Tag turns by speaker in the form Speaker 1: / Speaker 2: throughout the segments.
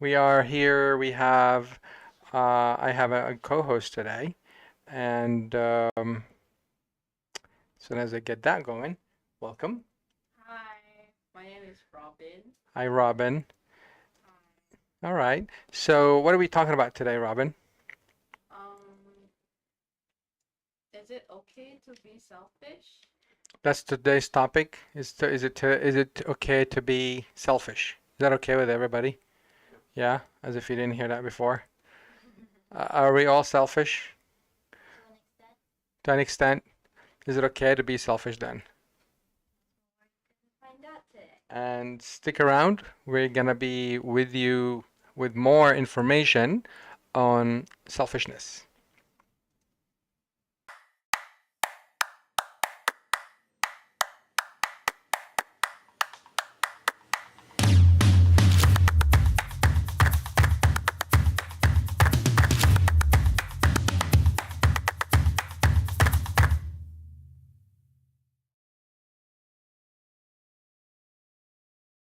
Speaker 1: We are here. I have a co-host today, and as soon as I get that going, welcome.
Speaker 2: Hi, my name is Robin.
Speaker 1: Hi, Robin.
Speaker 2: Hi.
Speaker 1: All right. So, what are we talking about today, Robin?
Speaker 2: Um, is it okay to be selfish?
Speaker 1: That's today's topic. Is it okay to be selfish? Is that okay with everybody? Yeah, as if you didn't hear that before. Are we all selfish to an extent? Is it okay to be selfish then?
Speaker 2: Find out today.
Speaker 1: And stick around. We're gonna be with you with more information on selfishness.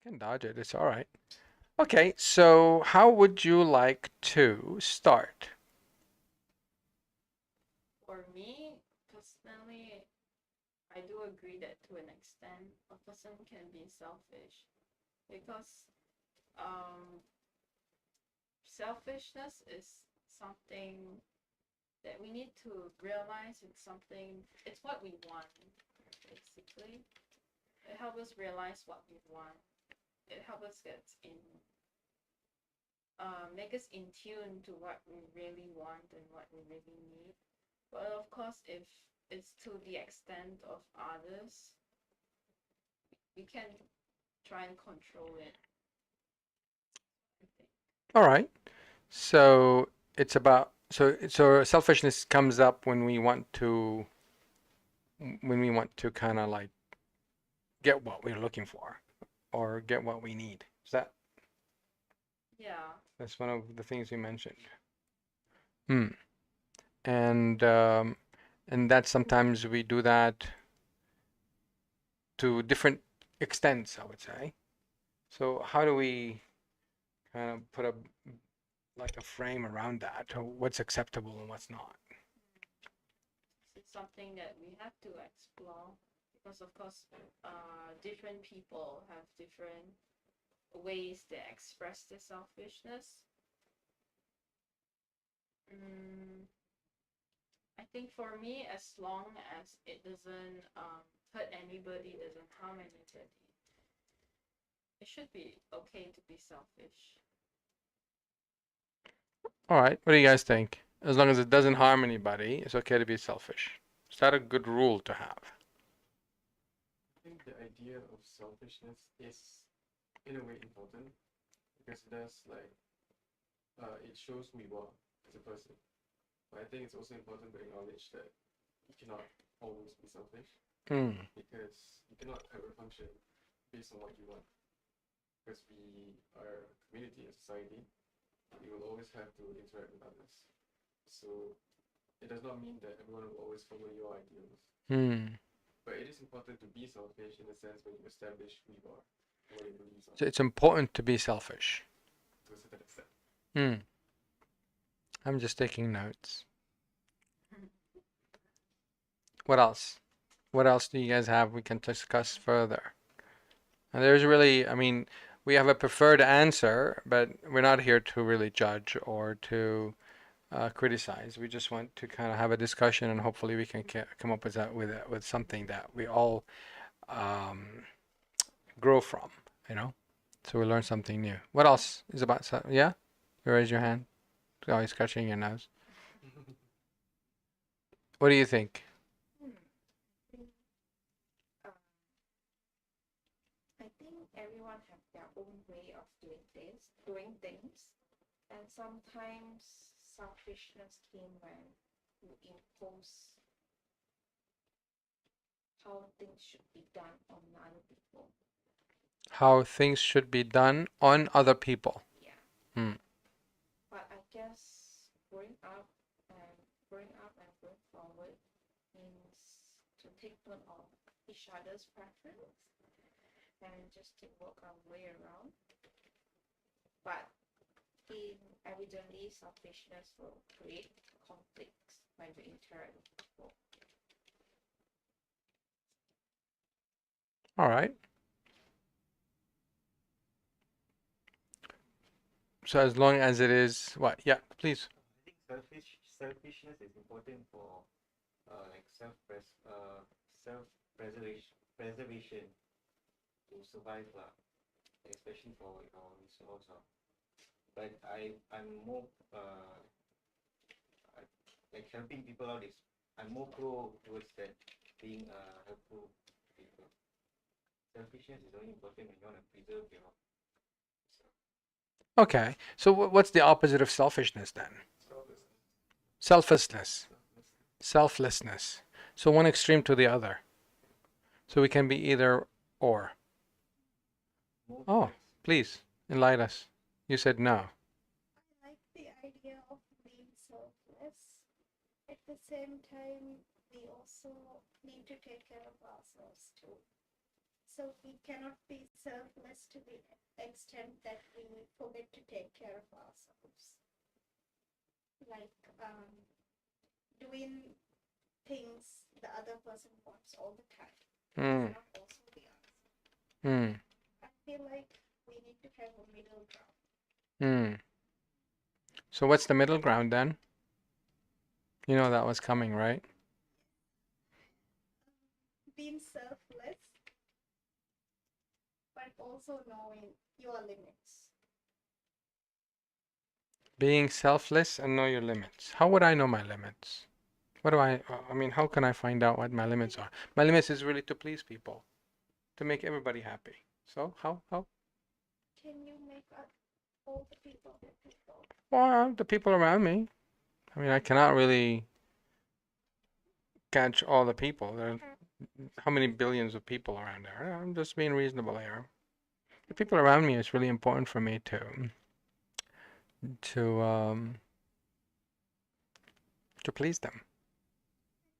Speaker 1: Can dodge it, it's all right. Okay, so how would you like to start?
Speaker 2: For me, personally, I do agree that to an extent, a person can be selfish because um, selfishness is something that we need to realize it's what we want, basically. It helps us realize what we want. It helps us make us in tune to what we really want and what we really need. But of course, if it's to the extent of others, we can try and control it, I think.
Speaker 1: All right. So so selfishness comes up when we want to kind of like get what we're looking for or get what we need. Is
Speaker 2: Yeah.
Speaker 1: that's one of the things you mentioned. Hmm. And that sometimes we do that to different extents, I would say. So how do we kind of put a like a frame around that? Or what's acceptable and what's not?
Speaker 2: It's something that we have to explore because, of course, different people have different ways they express their selfishness. Mm, I think for me, as long as it doesn't hurt anybody, doesn't harm anybody, it should be okay to be selfish.
Speaker 1: All right, what do you guys think? As long as it doesn't harm anybody, it's okay to be selfish. Is that a good rule to have?
Speaker 3: I think the idea of selfishness is in a way important because it does it shows who you are as a person. But I think it's also important to acknowledge that you cannot always be selfish
Speaker 1: Hmm.
Speaker 3: because you cannot ever function based on what you want. Because we are a community, a society, we will always have to interact with others. So it does not mean that everyone will always follow your ideals.
Speaker 1: Hmm.
Speaker 3: But it is important to be selfish in the sense when you establish who you are and what your beliefs are
Speaker 1: So it's important to be selfish.
Speaker 3: to a certain extent.
Speaker 1: Hmm. I'm just taking notes. What else? What else do you guys have we can discuss further? And there's really, I mean, we have a preferred answer, but we're not here to really judge or to criticize. We just want to kind of have a discussion, and hopefully we can come up with with something that we all um, grow from. You know, so we learn something new. What else is about? Yeah, you raise your hand. Oh, he's scratching your nose. What do you think?
Speaker 2: Um, I think everyone have their own way of doing things, and sometimes selfishness came when you impose how things should be done on other people.
Speaker 1: How things should be done on other people.
Speaker 2: Yeah,
Speaker 1: Hmm.
Speaker 2: but I guess and growing forward means to take note of each other's preference and just to work our way around. But evidently selfishness will create conflicts when you interact with people.
Speaker 1: All right. So as long as it is what? Yeah, please.
Speaker 4: I think selfishness is important for like self preservation to survive lah, especially for resource. But I'm more I- like helping people out is I'm more pro towards that being helpful to people. Selfishness is only important when you want to preserve your self.
Speaker 1: Okay. So what's the opposite of selfishness then? Selflessness. Selflessness. So one extreme to the other. So we can be either or.
Speaker 4: More
Speaker 1: Oh,
Speaker 4: towards
Speaker 1: please enlighten us. You said no.
Speaker 5: I like the idea of being selfless. At the same time, we also need to take care of ourselves too. So we cannot be selfless to the extent that we forget to take care of ourselves. Like doing things the other person wants all the time
Speaker 1: Hmm.
Speaker 5: is not also the answer.
Speaker 1: Hmm.
Speaker 5: I feel like we need to have a middle ground.
Speaker 1: Hmm. So what's the middle ground then? You know that was coming, right?
Speaker 5: Being selfless, but also knowing your limits.
Speaker 1: Being selfless and know your limits. How would I know my limits? What do I mean, how can I find out what my limits are? My limits is really to please people, to make everybody happy. So how?
Speaker 5: Can you make all the people happy?
Speaker 1: Well, the people around me. I mean, I cannot really catch all the people. There are how many billions of people around there? I'm just being reasonable here. The people around me is really important for me to um to please them.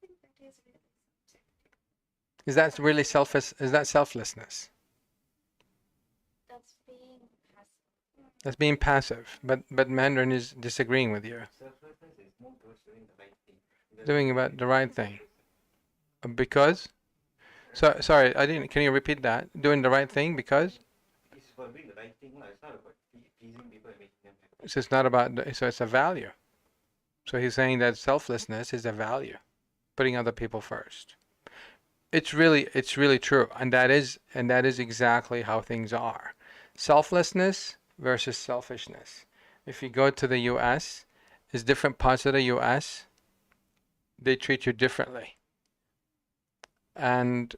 Speaker 5: I think that is really subjective.
Speaker 1: Is that really selfish? Is that selflessness?
Speaker 2: That's being passive.
Speaker 1: That's being passive. But Mandarin is disagreeing with you.
Speaker 4: selflessness is more towards doing the right thing.
Speaker 1: Doing about the right thing. Because? So sorry, I didn't. Can you repeat that? Doing the right thing because?
Speaker 4: It's for doing the right thing. It's not about pleasing people and making them happy.
Speaker 1: So it's not about. So it's a value. So he's saying that selflessness is a value, putting other people first. It's really true, and that is exactly how things are. Selflessness versus selfishness. If you go to the U.S., is different parts of the U.S. they treat you differently, and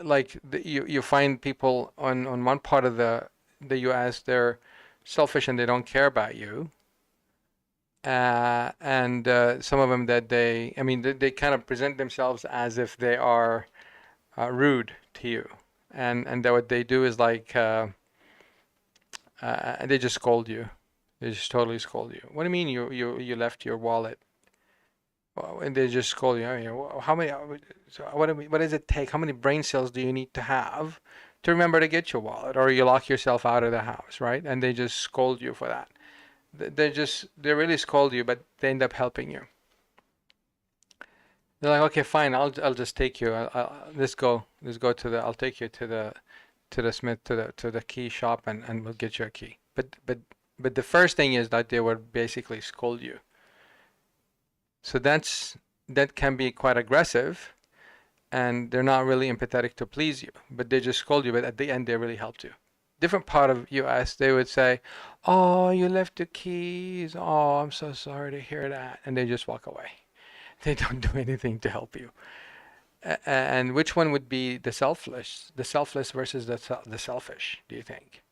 Speaker 1: like you find people on one part of the U.S. they're selfish and they don't care about you, and some of them that I mean they kind of present themselves as if they are rude to you, and that what they do is like they just scold you. They just totally scold you. What do you mean you left your wallet? Well, and they just scold you. I mean, how many? So what does it take? How many brain cells do you need to have to remember to get your wallet, or you lock yourself out of the house, right? And they just scold you for that. They really scold you, but they end up helping you. They're like, okay, fine, I'll just take you. Let's go to the. I'll take you to the smith to the key shop and we'll get you a key. But the first thing is that they would basically scold you. So that can be quite aggressive, and they're not really empathetic to please you, but they just scold you. But at the end, they really helped you. Different part of U.S. they would say, "Oh, you left the keys. Oh, I'm so sorry to hear that," and they just walk away. They don't do anything to help you. And which one would be the selfless versus the selfish, do you think?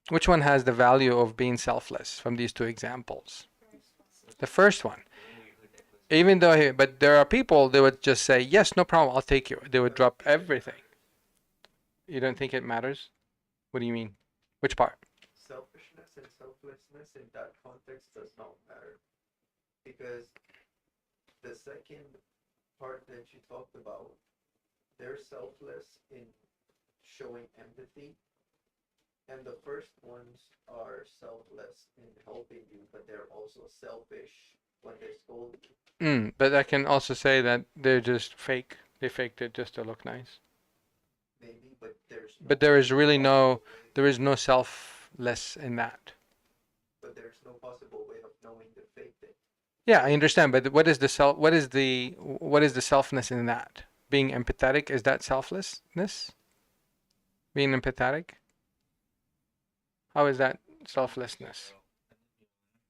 Speaker 1: Which one has the value of being selfless from these two examples? The first one. Even though, but there are people, they would just say, yes, no problem, I'll take you. They would drop everything. You don't think it matters? What do you mean? Which part?
Speaker 6: Selfishness and selflessness in that context does not matter. Because the second part that you talked about, they're selfless in showing empathy And the first ones are selfless in helping you, but they're also selfish when they scold you.
Speaker 1: But I can also say that they're just fake. They faked it just to look nice.
Speaker 6: Maybe, but there's no
Speaker 1: But there is really no,
Speaker 6: possible way-
Speaker 1: there is no selfless in that.
Speaker 6: but there's no possible way of knowing they faked it.
Speaker 1: Yeah, I understand. But what is the self? What is the selfness in that? Being empathetic, is that selflessness? Being empathetic? How is that selflessness?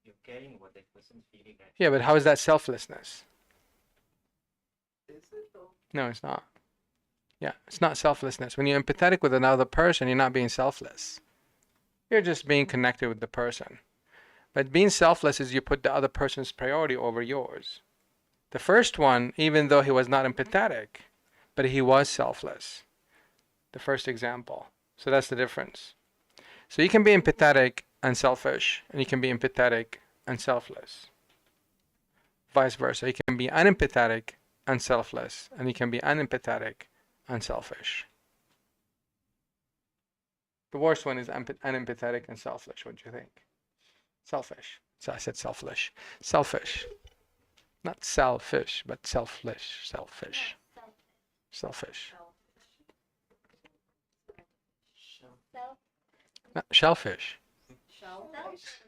Speaker 4: You're caring about that person's feeling, right?
Speaker 1: Yeah, but how is that selflessness?
Speaker 6: Is it though?
Speaker 1: No, it's not. Yeah, it's not selflessness. When you're empathetic with another person, you're not being selfless. You're just being connected with the person. But being selfless is you put the other person's priority over yours. The first one, even though he was not empathetic, but he was selfless. The first example. So that's the difference. So you can be empathetic and selfish, and you can be empathetic and selfless. Vice versa. You can be unempathetic and selfless, and you can be unempathetic and selfish. The worst one is unempathetic and selfish. What do you think? Selfish. So I said selfish. Selfish. Not selfish, but selfish. Selfish. Selfish.
Speaker 5: Self
Speaker 1: Not shellfish.
Speaker 2: Shellfish.